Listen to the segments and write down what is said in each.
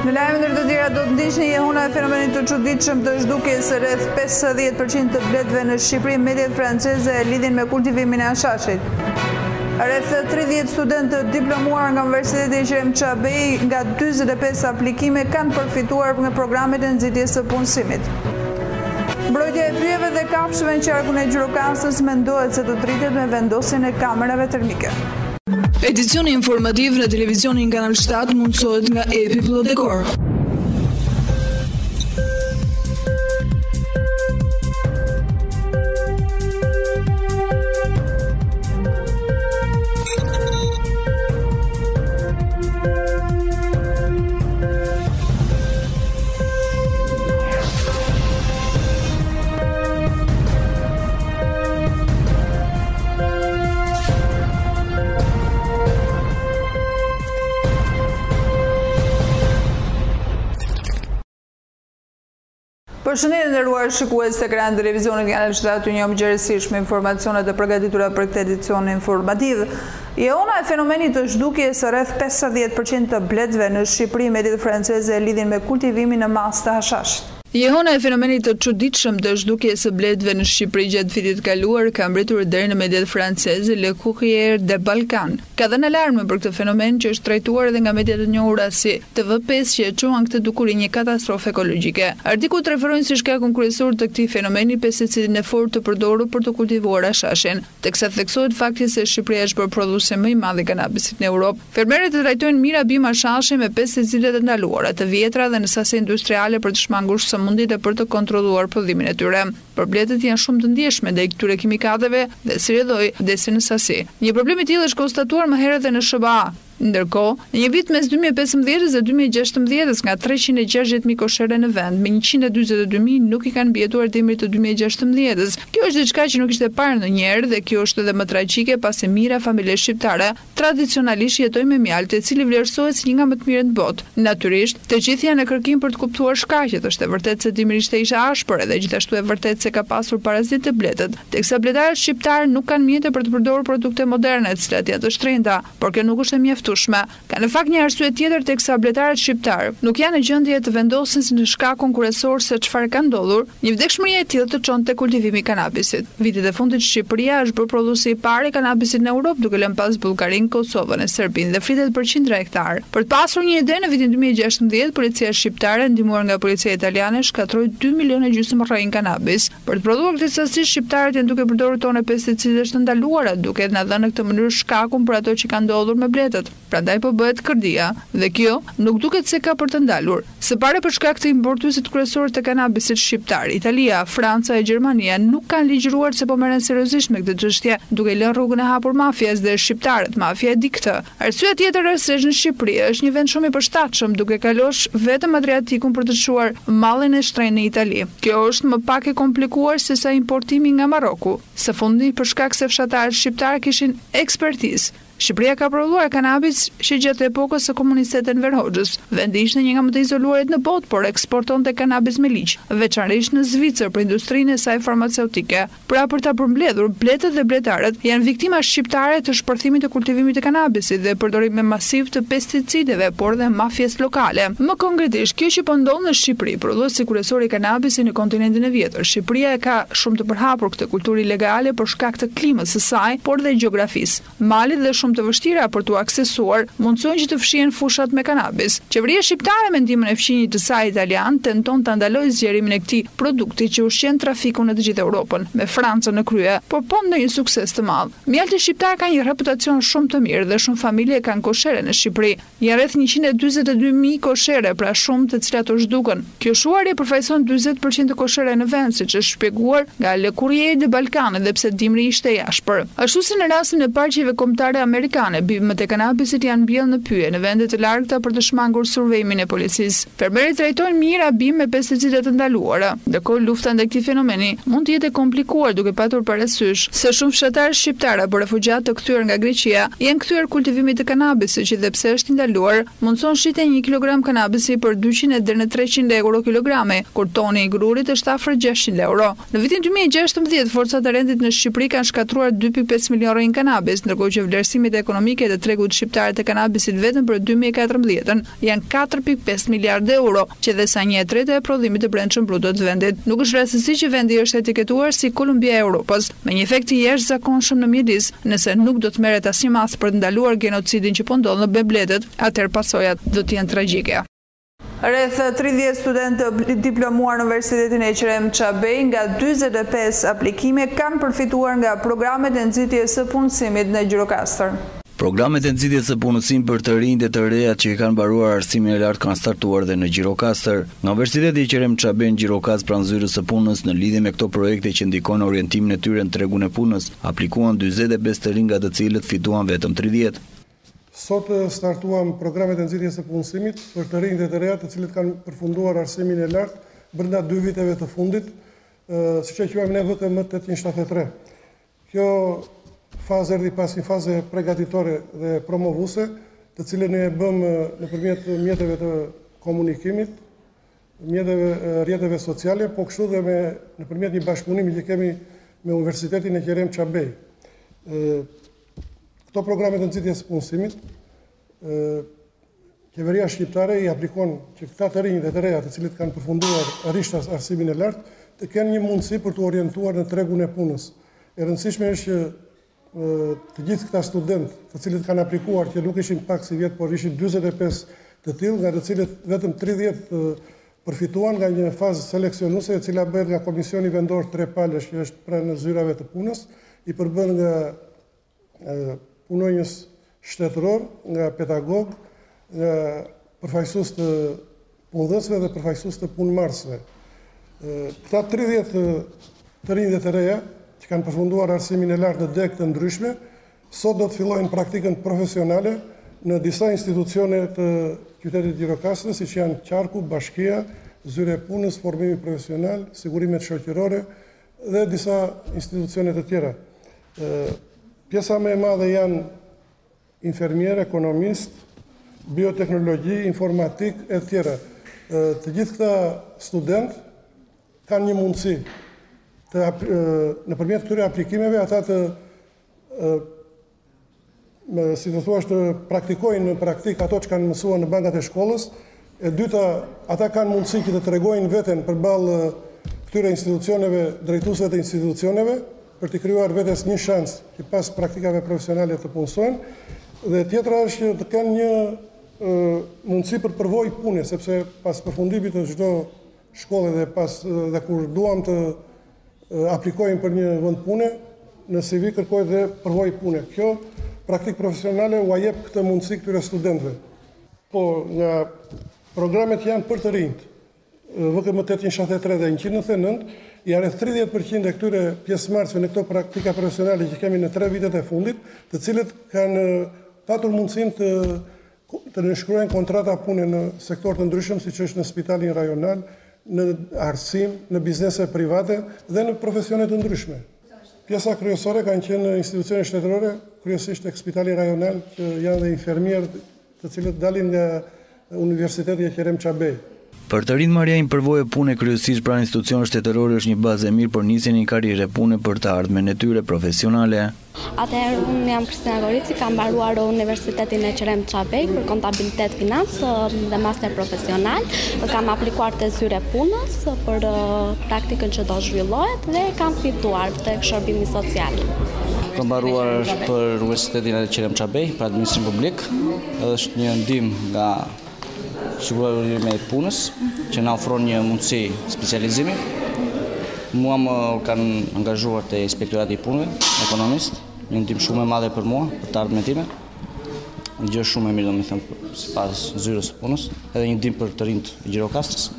Në lajmet e të tjera do të ndiqni jehuna e fenomenit të çuditshëm të zhdukjes së rreth 50% të bletëve në Shqipëri. Mediat franceze e lidhin me kultivimin e hashashit. Rreth 30 studentë të diplomuar nga Universiteti i Qerem Çabej nga 45 aplikime kanë përfituar nga programet e nxitjes së punësimit. Mbrojtja e pyjeve dhe kafshëve në qarkun e Gjirokastës mendohet se do të rritet me vendosjen e kamerave termike. Edicioni informativ në televizionin Kanal 7 mundësohet nga Epi Plodekor. Përshëndetje nderuar shikues të ekranit televizionit Kanal 7, ju njohim gjerësisht me informacionet e përgatitura për këtë edicion informativ. Jehuna e fenomenit të zhdukjes së rreth 50% të bletëve në Shqipëri, mediat franceze e lidhin me kultivimin në masë të hashashit. Jehuna e fenomenit të çuditshëm të zhdukjes së bletëve në Shqipëri gjatë vitit kaluar ka mbritur deri në mediat franceze Le Courrier de Balkan. Ka dhënë alarme për këtë fenomen që është trajtuar edhe nga mediat e njohura si TV5 që e quan këtë dukuri një katastrofë ekologjike. Artikullt referojnë si shkakun kryesor të këtij fenomeni pesticidin e fortë të përdorur për të kultivuar hashashin, teksa theksohet fakti se Shqipëria është produse më i madh i kanabisit në Europë. Fermerët e trajtojnë mirabim hashashin me pesticide të ndaluara, të vjetra dhe në sasi industriale për të shmangur mundit e për të kontrolluar prodhimin e tyre. Por bletët janë shumë të ndjeshme ndaj këtyre kimikateve dhe si rrjedhoi vdesin në sasi. Një problem i tillë është konstatuar më herët në SBA. Ndërkohë, në një vit mes 2015 dhe 2016 nga 360.000 koshere në vend, me 142.000 nuk i kanë mbijetuar dimrit të 2016. Kjo është diçka që nuk ishte parë ndonjëherë dhe kjo është edhe më tragjike pasi mira familje shqiptare tradicionalisht jetojnë me mjaltë, e cili vlerësohet si një nga më të mirët në botë. Natyrisht, të gjithë janë në kërkim për të kuptuar shkaqet. Është e vërtetë se dimri ishte ashpër dhe gjithashtu e vërtetë se ka pasur parazitë të bletët, teksa bletarët shqiptarë nuk kanë mjete për të përdorur produkte moderne, të cilat janë të shtrenjta, por kjo nuk është e mjaftueshme. Ka në fakt një arsye tjetër teksa bletarët shqiptar nuk janë në gjendje të vendosin si në shkakun kryesor se çfarë ka ndodhur, një vdekshmëri e tillë të çon te kultivimi i kanabisit. Vitet e fundit Shqipëria është bërë prodhuesi i parë i kanabisit në Europë, duke lënë pas Bullgarinë, Kosovën e Serbinë dhe fritet për qindra hektar. Për të pasur një ide, në vitin 2016 policia shqiptare ndihmuar nga policia italiane shkatroi 2,5 milionë rrejnë kanabis. Për të prodhuar këtë sasi, shqiptarët janë duke përdorur tonë pesticide të ndaluara, duke na dhënë në këtë mënyrë shkakun për ato që kanë ndodhur me bletët. Prandaj po bëhet kërdia dhe kjo nuk duket se ka për të ndalur. Së pari për shkak të importuesit kryesorë të kanabisit shqiptar, Italia, Franca e Gjermania nuk kanë ligjëruar se po merren seriozisht me këtë çështje, duke lënë rrugën e hapur mafias dhe shqiptarët. Mafia e di këtë. Arsyeja tjetër është se në Shqipëri është një vend shumë i përshtatshëm, duke kalosh vetëm Adriatikun për të çuar mallin e shtrenjtë në Itali. Kjo është më pak e komplikuar se sa importimi nga Maroku. Së fundi për shkak se fshatarët shqiptar kishin ekspertizë. Shqipëria ka prodhuar kanabis që gjatë epokës së komunistëve të Enver Hoxhës. Vendi ishte një nga më të izoluarit në botë, por eksportonte kanabis me ligj, veçanërisht në Zvicër për industrinë e saj farmaceutike. Pra për ta përmbledhur, bletët dhe bletarët janë viktima shqiptare të shpërthimit të kultivimit të kanabisit dhe përdorimit masiv të pesticideve, por dhe mafjes lokale. Më konkretisht, kjo që po ndodh në Shqipëri, prodhuesi kryesor i kanabisit në kontinentin e vjetër. Shqipëria e ka shumë të përhapur këtë kulturë ilegale për shkak të klimës së saj, por dhe gjeografisë. Malit dhe shumë të vështira për t'u aksesuar, mundsojnë që të fshihen fushat me kanabis. Qeveria shqiptare me ndihmën e fqinjit të saj italian tenton ta ndalojë zgjerimin e këtij produkti që ushqen trafikun në të gjithë Europën, me Francën në krye, por pa ndonjë sukses të madh. Mjalti shqiptar ka një reputacion shumë të mirë dhe shumë familje kanë koshere në Shqipëri. Janë rreth 142.000 koshere, pra shumë të cilat u zhdukën. Kjo shuarje përfaqëson 40% të koshere në vend, siç është shpjeguar nga Le Courrier de Balkan, edhe pse dimri ishte i ashpër. Ashtu si në rastin e parqive kombëtare amerikane, bimët e kanabisit janë mbjellë në pyje në vende të largëta për të shmangur survejimin e policisë. Fermerët trajtojnë mirë bim me pesticide të ndaluara. Ndërkohë lufta ndaj këtij fenomeni mund të jetë e komplikuar duke patur parasysh se shumë fshatarë shqiptar apo refugjat të kthyer nga Greqia janë kthyer kultivimit të kanabisit, që dhe pse është i ndaluar, mundson shitjen 1 kilogram kanabisi për 200 deri në 300 euro kilogrami, kur toni i grurit është afër 600 euro. Në vitin 2016 forcat e rendit në Shqipëri kanë shkatruar 2,5 milionë rrejnë kanabis, ndërkohë që vlerësimi shpenzimit ekonomike të tregut shqiptar të kanabisit vetëm për 2014 janë 4.5 miliardë euro, që dhe sa 1/3 e prodhimit të brendshëm bruto të vendit. Nuk është rastësi që vendi është etiketuar si Kolumbia e Europës, me një efekt të jashtëzakonshëm në mjedis. Nëse nuk do të merret asnjë mas për të ndaluar genocidin që po ndodh në Bebletet, atëherë pasojat do të jenë tragjike. Rreth 30 studentë diplomuar në Universitetin e Qerem Çabej nga 45 aplikime kanë përfituar nga programet e nxitjes së punësimit në Gjirokastër. Programet e nxitjes së punësimit për të rinjtë e të reja që kanë mbaruar arsimin e lartë kanë startuar dhe në Gjirokastër. Nga Universiteti i Qerem Çabej në Gjirokastër, pranë zyrës së punës, në lidhje me këto projekte që ndikojnë orientimin e tyre në tregun e punës, aplikuan 45 të rinj, nga të cilët fituan vetëm 30. Sot startuam programet e nxitjes së punësimit për të rinjtë e të reja, të cilët kanë përfunduar arsimin e lartë brenda 2 viteve të fundit, siç e quajmë ne VKM 873. Kjo fazë erdhi pas një faze përgatitore dhe promovuese, të cilën ne e bëmë nëpërmjet mjeteve të komunikimit, rrjeteve sociale, po kështu dhe nëpërmjet një bashkëpunimi që kemi me Universitetin e Qerem Çabej. Këto programet e nxitjes së punësimit, qeveria shqiptare i aplikon që këta të rinj dhe të reja, të cilët kanë përfunduar rishtas arsimin e lartë, të kenë një mundësi për të orientuar në tregun e punës. E rëndësishme është që të gjithë këta studentë, të cilët kanë aplikuar, që nuk ishin pak si vjetë, por ishin 45 të tillë, nga të cilët vetëm 30 përfituan nga një fazë seleksionuese, e cila bëhet nga Komisioni Vendor 3 palësh, që është pranë zyrave të punës, i përbën nga punonjës shtetëror, nga pedagog, nga përfaqësues të punëdhënësve dhe përfaqësues të punëmarrësve. Këta 30 të rinj dhe të reja që kanë përfunduar arsimin e lartë në degë të ndryshme, sot do të fillojnë praktikën profesionale në disa institucione të qytetit Gjirokastër, siç janë Qarku, Bashkia, Zyra e punës, formimi profesional, sigurimet shoqërore dhe disa institucione të tjera. Pjesa më e madhe janë infermier, ekonomist, bioteknologji, informatik e tjera. Të gjithë këta studentë kanë një mundësi nëpërmjet këtyre aplikimeve ata si të thuash, të praktikojnë në praktik ato që kanë mësuar në bankat e shkollës. E dyta, ata kanë mundësi që të tregojnë veten përballë këtyre institucioneve, drejtuesve të institucioneve, për të krijuar vetes një shans që pas praktikave profesionale të punësojnë, dhe tjetra është që të kenë një mundësi për përvojë pune, sepse pas përfundimit të çdo shkolle dhe kur duam të aplikojmë për një vend pune, në CV kërkohet dhe përvojë pune. Kjo praktikë profesionale u jep këtë mundësi këtyre studentëve. Po, nga programet janë për të rinjt, VKM 873 dhe 199, rreth 30% e këtyre pjesëmarrësve në këto praktika profesionale që kemi në 3 vitet e fundit, të cilët kanë patur mundësinë të nënshkruajnë kontrata pune në sektor të ndryshëm, siç është në spitalin rajonal, në arsim, në biznese private dhe në profesione të ndryshme. Pjesa kryesore kanë qenë institucione shtetërore, kryesisht tek spitali rajonal, që janë dhe infermierë, të cilët dalin nga Universiteti e Qerem Çabej. Për të rinj marrja një përvojë pune kryesisht pranë institucioneve shtetërore është një bazë e mirë për nisjen e një karriere pune për të ardhmen e tyre profesionale. Atëherë, unë jam Kristina Gorici, kam mbaruar Universitetin e Qerem Çabej për kontabilitet financë dhe master profesional. Kam aplikuar te zyra e punës për praktikën që do zhvillohet dhe kam fituar tek shërbimi social. Kam mbaruar për Universitetin e Qerem Çabej për administrim publik. Është një ndihmë nga sigurimi i punës që na ofron një mundësi specializimi. Mua më kanë angazhuar te Inspektorati i Punëve, ekonomist, një ndihmë shumë e madhe për mua, për të ardhmen time. Një gjë shumë e mirë, domethënë, sipas zyrës së punës, edhe një ndihmë për të rinjt e Gjirokastrës.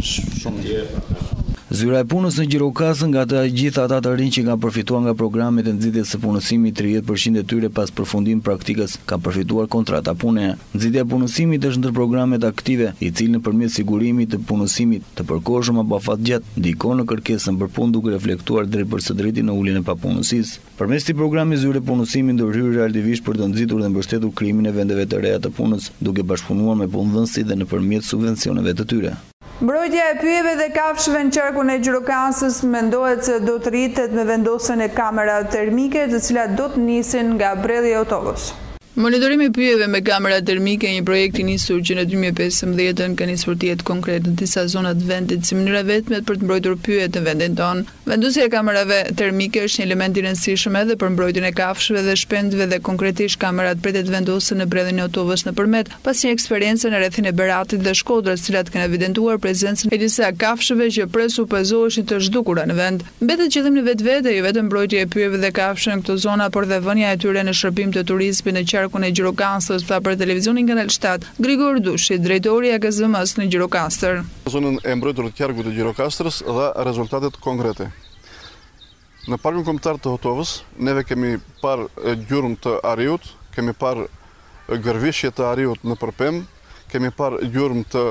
Është shumë mirë. Zyra e punës në Gjirokastër, nga të gjithë ata të rinj që kanë përfituar nga programet e nxitjes së punësimit, 30% e tyre pas përfundimit praktikës kanë përfituar kontrata pune. Nxitja e punësimit është ndër programet aktive, i cili nëpërmjet sigurimit të punësimit të përkohshëm apo afatgjatë ndikon në kërkesën për punë duke reflektuar drejt për së drejti në uljen e papunësisë. Përmes këtij programi zyra e punësimit ndërhyr realisht për të nxitur dhe mbështetur krijimin e vendeve të reja të punës, duke bashkëpunuar me punëdhënësit dhe nëpërmjet subvencioneve të tyre. Mbrojtja e pyjeve dhe kafshëve në qarkun e Gjirokastës mendohet se do të rritet me vendosjen e kamerave termike, të cilat do të nisin nga brelli i Otovës. Monitorimi i pyjeve me kamera termike, një projekt i nisur që në 2015 ka nisur të jetë konkret në disa zona të vendit si mënyra vetme për të mbrojtur pyjet në vendin tonë. Vendosja e kamerave termike është një element i rëndësishëm edhe për mbrojtjen e kafshëve dhe shpendëve dhe konkretisht kamerat pritet vendosen në brellin e Otovës nëpërmjet pas një eksperience në rrethin e Beratit dhe Shkodrës, të cilat kanë evidentuar prezencën e disa kafshëve që presupozoheshin të zhdukura në vend. Mbetet qëllimi vetvete jo vetëm mbrojtja e pyjeve dhe kafshëve në këto zona, por dhe vënia e tyre në shërbim të turizmit në qarkun e Gjirokastës, tha për televizionin Kanal 7 Grigor Dushi, drejtori i AKZ-s në Gjirokastër. Zonën e mbrojtur të qarkut të Gjirokastrës dhe rezultatet konkrete. Në parkun kombëtar të Otovës, neve kemi parë gjurmë të ariut, kemi parë gërvishje të ariut në përpem, kemi parë gjurmë të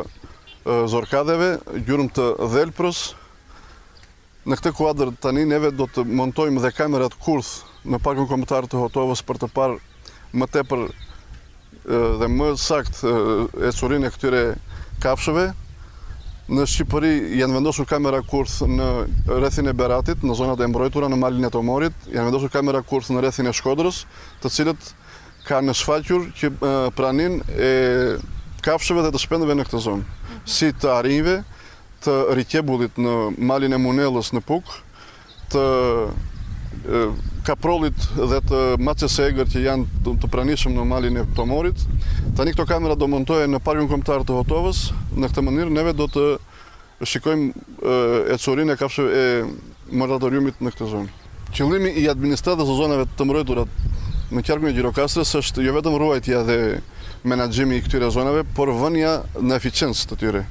zorkadeve, gjurmë të dhelprës. Në këtë kuadër tani neve do të montojmë dhe kamerat kurth në parkun kombëtar të Otovës për të parë më tepër dhe më sakt ecurinë e këtyre kafshëve. Në Shqipëri janë vendosur kamera kurth në rrethin e Beratit, në zonat e mbrojtura në malin e Tomorit, janë vendosur kamera kurth në rrethin e Shkodrës, të cilët kanë shfaqur që pranin e kafshëve dhe të shpendëve në këtë zonë, si të arinjve, të rikjebullit në malin e Munellës në Puk, të kaprollit dhe të maces e egër që janë të pranishëm në malin e Tomorit. Tani këto kamera do montohen në parkun kombëtar të Otovës. Në këtë mënyrë neve do të shikojmë ecurinë e kafshëve e moratoriumit në këtë zonë. Qëllimi i administratës së zonave të mbrojtura në qarkun e Gjirokastrës është jo vetëm ruajtja dhe menaxhimi i këtyre zonave, por vënia në eficiencë të tyre.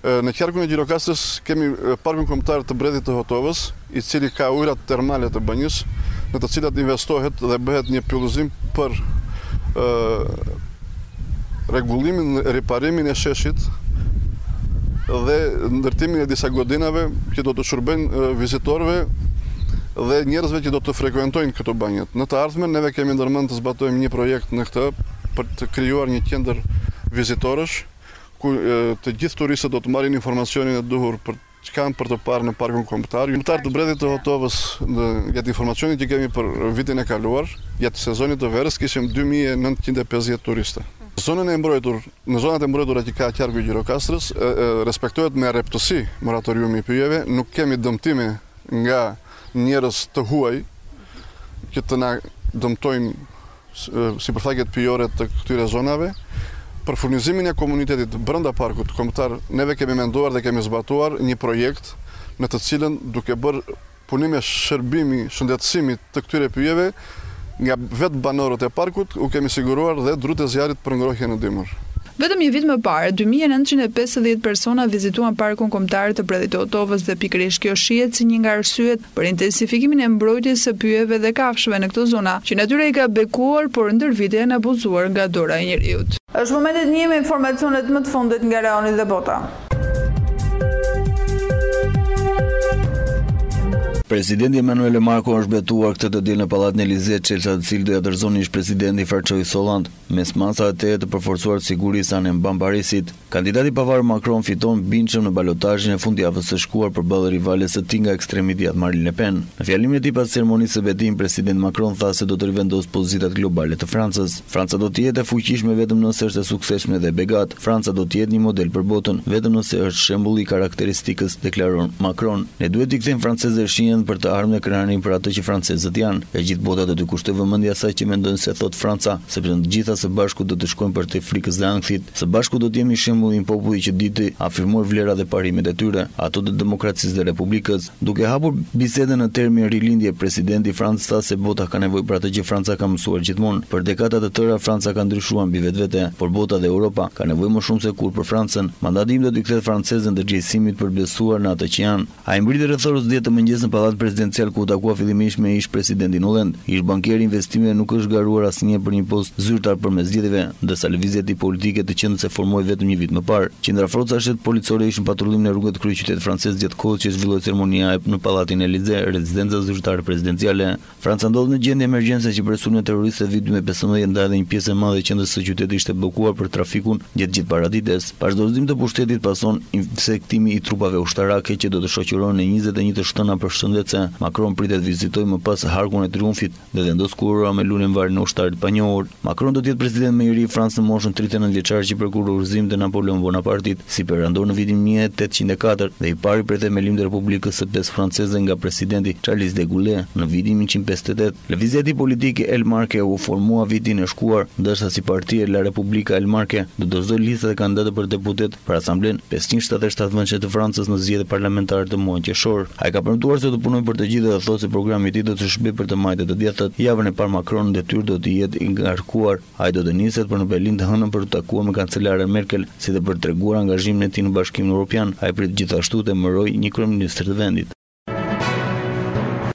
Në qarkun e Gjirokastrës kemi parkun kombëtar të Bredhit të Otovës, i cili ka ujërat termale të Banjës, në të cilat investohet dhe bëhet një pyllëzim për rregullimin, riparimin e sheshit dhe ndërtimin e disa godinave që do të shërbejnë vizitorëve dhe njerëzve që do të frekuentojnë këto banjet. Në të ardhmen neve kemi ndërmend të zbatojmë një projekt në këtë për të krijuar një qendër vizitorësh ku të gjithë turistët do të marrin informacionin e duhur për çka kanë për të parë në parkun kombëtar. Kombëtar të Bredhit të Otovës, gjatë informacionit që kemi për vitin e kaluar, gjatë sezonit të verës kishim 2950 turistë. Në zonat e mbrojtura që ka qarku i Gjirokastrës, respektohet me rreptësi moratoriumi i pyjeve, nuk kemi dëmtime nga njerëz të huaj që të na dëmtojnë sipërfaqet pyjore të këtyre zonave. Për furnizimin e komunitetit brenda parkut kombëtar, neve kemi menduar dhe kemi zbatuar një projekt në të cilën duke bërë punime shërbimi, shëndetësimi të këtyre pyjeve nga vetë banorët e parkut, u kemi siguruar dhe drut e zjarit për ngrohje në dimër. Vetëm një vit më parë, 2950 persona vizituan parkun kombëtar të Bredhit të Otovës dhe pikërisht kjo shihet si një nga arsyet për intensifikimin e mbrojtjes së pyjeve dhe kafshëve në këto zona, që natyra i ka bekuar, por ndër vite janë abuzuar nga dora e njerëzit. Është momenti të njëjmë informacionet më të fundit nga rajoni dhe bota. Presidenti Emanuele Marko është betuar këtë të diel në pallatin e Elizet, çelësa të cilë do ja dorëzonin ish-presidenti Farçoj Sollant, mes masave të të përforcuar të sigurisë anë mban Parisit. Kandidati pavarur Macron fiton bindshëm në balotazhin e fundjavës së shkuar përballë rivales së tij nga ekstremi i Marine Le Pen. Në fjalimin e tij pas ceremonisë së betimit, presidenti Macron tha se do të rivendosë pozitat globale të Francës. Franca do të jetë e fuqishme vetëm nëse është e suksesshme dhe begat. Franca do të jetë një model për botën, vetëm nëse është shembull i karakteristikës, deklaron Macron. Ne duhet t'i kthejmë francezë për të ardhmen e krenarin për atë që francezët janë. E gjithë bota do të kushtoj vëmendje asaj që mendojnë se thot Franca, sepse të gjitha së bashku do të shkojnë për të frikës dhe ankthit. Së bashku do të jemi shembull i një populli që ditë afirmoi vlerat dhe parimet e tyre, ato të demokracisë dhe republikës. Duke hapur bisedën në termin rilindje, presidenti i Francës tha se bota ka nevojë për atë që Franca ka mësuar gjithmonë. Për dekada të tëra Franca ka ndryshuar mbi vetvete, por bota dhe Europa ka nevojë më shumë se kur për Francën. Mandati im do t'i kthehet francezën ndërgjegjësimit për besuar në atë që janë. Ai mbriti rreth orës 10 të mëngjesit në pallat prezidencial ku takua fillimisht me ish-presidentin Hollande. Ish bankieri i investimeve nuk është garuar asnjë për një post zyrtar përmes zgjedhjeve, ndërsa lëvizja e tij politike të qendrës e formoi vetëm një vit më parë. Qindra forcash policore ishin patrullim në rrugët kryeqytetit francez gjatë kohës që zhvilloi ceremonia në pallatin Elysee, rezidenca zyrtare prezidenciale. Franca ndodhet në gjendje emergjence që për sulmin terrorist vit 2015 ndaj dhe një pjesë e madhe e qendrës së qytetit ishte bllokuar për trafikun gjatë gjithë paradites. Pas dorëzimit të pushtetit pason insektimi i trupave ushtarake që do të shoqërohen në 21 të shtëna përshëndetëse. Macron pritet vizitojë më pas Harkun e Triumfit dhe vendos kurora me lulen varrin e ushtarit pa njohur. Macron do të jetë president më i ri i Francës në moshën 39 vjeçare që përkur udhëzim të Napoleon Bonapartit si perandor në vitin 1804 dhe i pari për themelim të Republikës së Pesë franceze nga presidenti Charles de Gaulle në vitin 1958. Lëvizja e tij politike El Marque u formua vitin e shkuar, ndërsa si partia La Repubblica El Marque do dorëzoi listat e kandidatëve për deputet për Asamblen 577 vendçe të Francës në zgjedhjet parlamentare të muajit qershor. Ai ka premtuar se do të punojë për të gjithë dhe thotë se programi i tij do të shërbejë për të majtë të djathtë. Javën e parë Macron detyrë do të jetë i ngarkuar. Ai do të niset për në Berlin të hënën për të takuar me kancelaren Merkel, si dhe për treguar angazhimin e tij në Bashkimin Evropian. Ai prit gjithashtu të emërojë një kryeminist të vendit.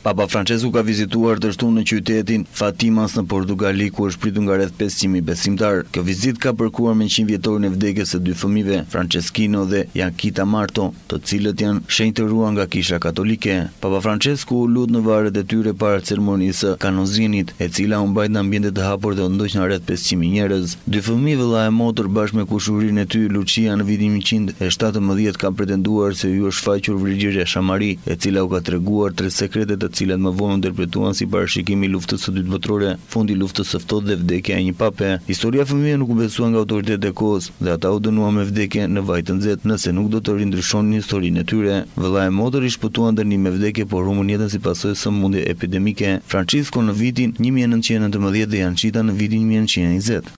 Papa Francesku ka vizituar të shtunë në qytetin Fatimas në Portugali, ku është pritur nga rreth 500.000 besimtar. Kjo vizitë ka përkuar me 100 vjetorin e vdekjes së dy fëmijëve, Franceskino dhe Jankita Marto, të cilët janë shenjtëruar nga Kisha Katolike. Papa Francesku u lut në varet e tyre para ceremonisë së kanozinit, e cila u mbajt në ambiente të hapur dhe u ndoq në rreth 500.000 njerëz. Dy fëmijë, vëlla e motor bashkë me kushurinë e tyre Lucia në vitin 1917 kanë pretenduar se ju është faqur Virgjirja Shamari, e cila u ka treguar 3 sekrete të cilat më vonë interpretuan si parashikimi i luftës së dytë botërore, fundi i luftës së ftohtë dhe vdekja e një pape. Historia e fëmijëve nuk u besua nga autoritetet e kohës dhe ata u dënuan me vdekje në vaj të nxehtë nëse nuk do të rindryshonin historinë e tyre. Vëlla e motor i shpëtuan dënim me vdekje, por humbën jetën si pasojë së sëmundje epidemike. Francisco në vitin 1919 dhe Jancita në vitin 1920.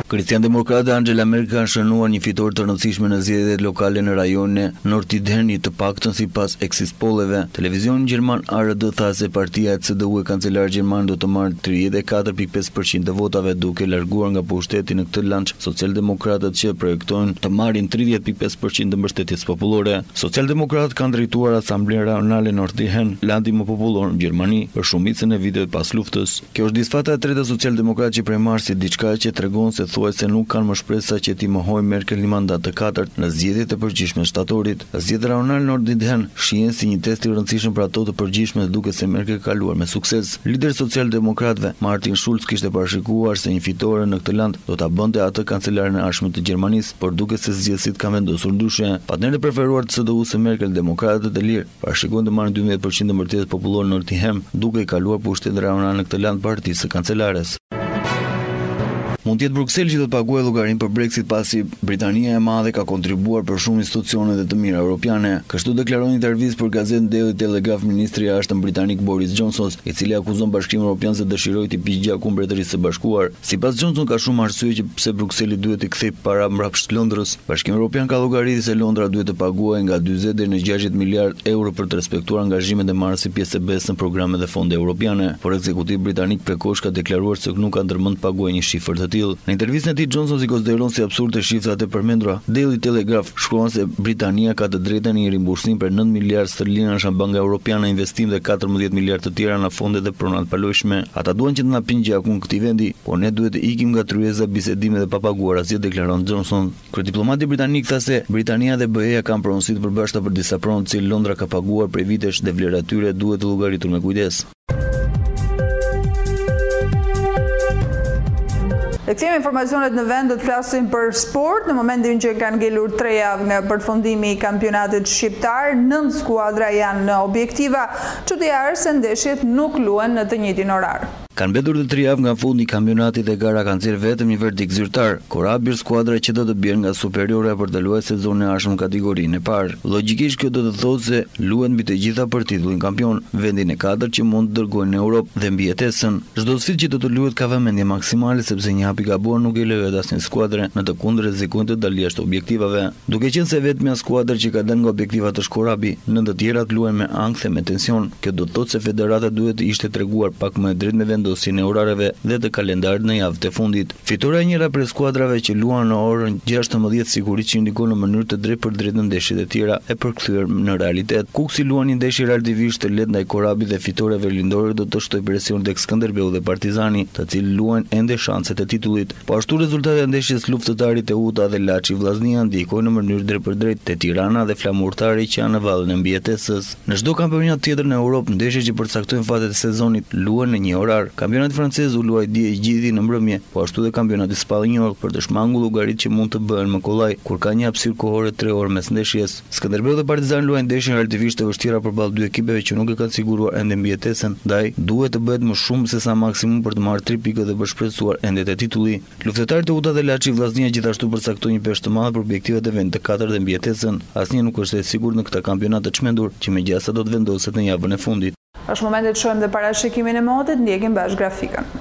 Kristian-demokratë Angela Merkel kanë shënuar një fitore të rëndësishme në zgjedhjet lokale në rajonin e Nordrhein, të paktën sipas exit polleve. Televizioni gjerman ARD tha se partia e CDU e kancelarit gjerman do të marrë 34.5% të votave, duke larguar nga pushteti në këtë lanç socialdemokratët që projektojnë të marrin 30.5% të mbështetjes popullore. Socialdemokratët kanë drejtuar Asamblenë Rajonale Nordrhein, landi më popullor në Gjermani, për shumicën e viteve pas luftës. Kjo është disfata e tretë e socialdemokratë që prej marsit, diçka që tregon se se nuk kanë më shpresa që ti mohoj Merkel një mandat të katërt në zgjedhjet e përgjithshme shtatorit. Zgjedhjet rajonale në Nordrhein shihen si një test i rëndësishëm për ato të përgjithshme dhe duket se Merkel ka kaluar me sukses. Lideri socialdemokratëve Martin Schulz kishte parashikuar se një fitore në këtë land do ta bënte atë kancelaren e ardhshme të Gjermanisë, por duket se zgjedhësit kanë vendosur ndryshe. Partnerët e preferuar të CDU së Merkel, demokratët e lirë, parashikojnë të marrin 12% të mbështetjes popullore në Nordrhein, duke i kaluar pushtetin rajonal në këtë land partisë së kancelares. Mund të jetë Brukseli që do të paguajë llogarinë për Brexit pasi Britania e Madhe ka kontribuar për shumë institucione dhe të mira europiane. Kështu deklaroi në intervistë për gazetën Daily Telegraph ministri i jashtëm britanik Boris Johnson, i cili akuzon Bashkimin Evropian se dëshiroi të piqë gjakun Mbretërisë së Bashkuar. Sipas Johnson, ka shumë arsye që pse Brukseli duhet të kthejë para mbrapsht Londrës. Bashkimi Evropian ka llogaritë se Londra duhet të paguajë nga 40 deri në 60 miliard euro për të respektuar angazhimet e marrë si pjesë e BE-s në programe dhe fonde europiane, por ekzekutivi britanik prekosh ka deklaruar se nuk ka ndërmend të paguajë një shifër të tillë. Në intervistën e tij Johnson si konsideron si absurde shifrat e përmendura. Daily Telegraph shkruan se Britania ka të drejtën një rimbursim për 9 miliard sterlina nga Banka Evropiane investim dhe 14 miliard të tjera në fonde dhe pronat palojshme. Ata duan që të na pinë gjakun këtij vendi, por ne duhet të ikim nga tryeza, bisedime dhe papaguara, si deklaron Johnson. Kryediplomati britanik tha se Britania dhe BE-ja kanë pronësi të përbashkëta për disa pronë që Londra ka paguar prej vitesh dhe vlera e tyre duhet të llogaritur me kujdes. E kthejmë informacionet në vend, do të flasim për sport. Në momentin që kanë ngelur 3 javë nga përfundimi i kampionatit shqiptar, 9 skuadra janë në objektiva, çuditëare se ndeshjet nuk luhen në të njëjtin orar. Kanë mbetur të 3 javë nga fundi i kampionatit dhe gara kanë nxjerrë vetëm një verdikt zyrtar. Korabir skuadra që do të bjerë nga superiore për të luajtur sezonin e ardhshëm kategorinë e parë. Logjikisht kjo do të thotë se luhen mbi të gjitha për titullin kampion, vendin e 4 që mund të dërgojnë në Europë dhe mbijetesën. Çdo sfidë që do të luhet ka vëmendje maksimale sepse një hap i gabuar nuk i lejohet asnjë skuadre në të kundërt rrezikojnë të dalë jashtë objektivave. Duke qenë se vetmja skuadër që ka dalë nga objektivat është Korabi, në të tjerat luajnë me ankth dhe me tension. Kjo do të thotë se federata duhet të ishte treguar pak më drejt me vendos vendosjen e orareve dhe të kalendarit në javët e fundit. Fitoria e njëra prej skuadrave që luan në orën 16 sigurisht që ndikon në mënyrë të drejtpërdrejtë në ndeshjet e tjera e përkthyer në realitet. Kuksi luan një ndeshje relativisht të lehtë ndaj Korabit dhe fitoria verilindoret do të shtojë presion tek Skënderbeu dhe Partizani, të cilët luajnë ende shanset e titullit. Po ashtu rezultati i ndeshjes luftëtarit e Uta dhe Laçi Vllaznia ndikojnë në mënyrë drejtpërdrejtë te Tirana dhe flamurtari që janë në vallën e mbijetesës. Në çdo kampionat tjetër në Europë, ndeshjet që përcaktojnë fatet e sezonit luhen në një orar. Kampionati francez u luaj dje gjithë në mbrëmje, po ashtu dhe kampionati spanjoll për të shmangur llogaritë që mund të bëhen më kollaj, kur ka një hapësirë kohore 3 orë mes ndeshjes. Skënderbeu dhe Partizani luajnë ndeshjen relativisht të vështira përballë dy ekipeve që nuk e kanë siguruar ende mbijetesën, ndaj duhet të bëhet më shumë se sa maksimum për të marrë 3 pikë dhe për shpresuar endet e titullit. Luftëtarët e Uta dhe Laçi Vllaznia gjithashtu përcaktojnë një peshë të madhe për objektivat e vendit të 4 dhe mbijetesën. Asnjë nuk është e sigurt në këtë kampionat të çmendur, që megjithëse do të vendoset në javën e fundit. Është momenti të shohim dhe parashikimin e motit, ndjekim bashkë grafikën.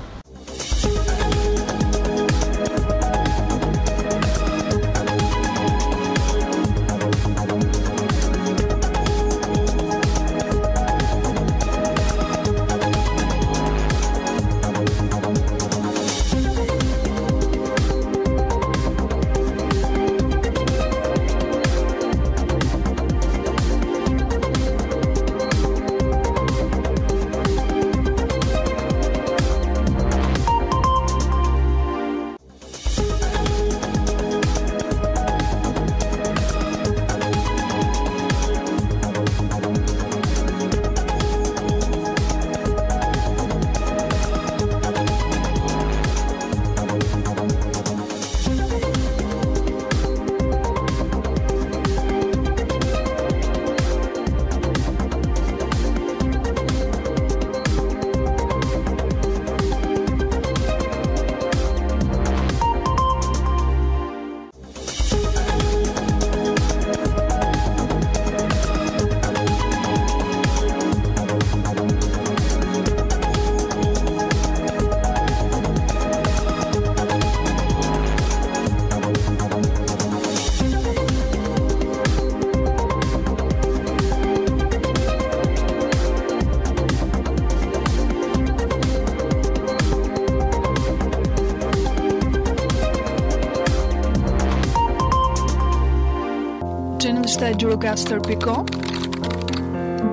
Gjurokastër.com,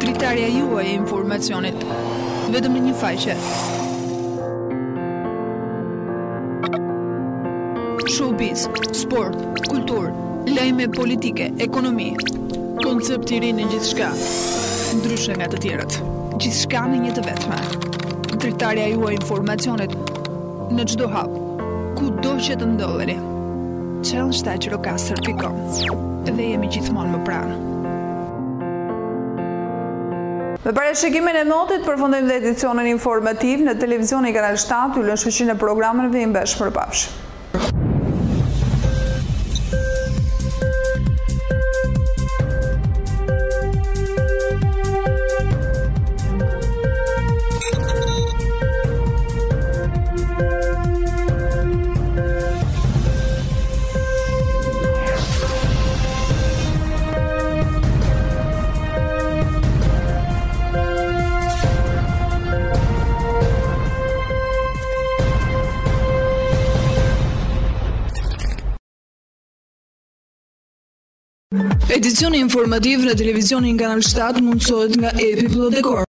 dritarja juaj e informacionit, vetëm në një faqe. Showbiz, sport, kultur, lajme politike, ekonomi, koncept i ri në gjithçka, ndryshe nga të tjerët. Gjithçka në një të vetme. Dritarja juaj e informacionit në çdo hap, kudo që të ndodheni. Gjurokastër.com. Dhe jemi gjithmonë më pranë. Me parashikimin e motit përfundojmë dhe edicionin informativ në televizionin Kanal 7, ju lënë shoqërinë e programeve i mbesh përpafshim. Edicioni informativ në televizionin Kanal 7 mundësohet nga Epi Plot Dekor.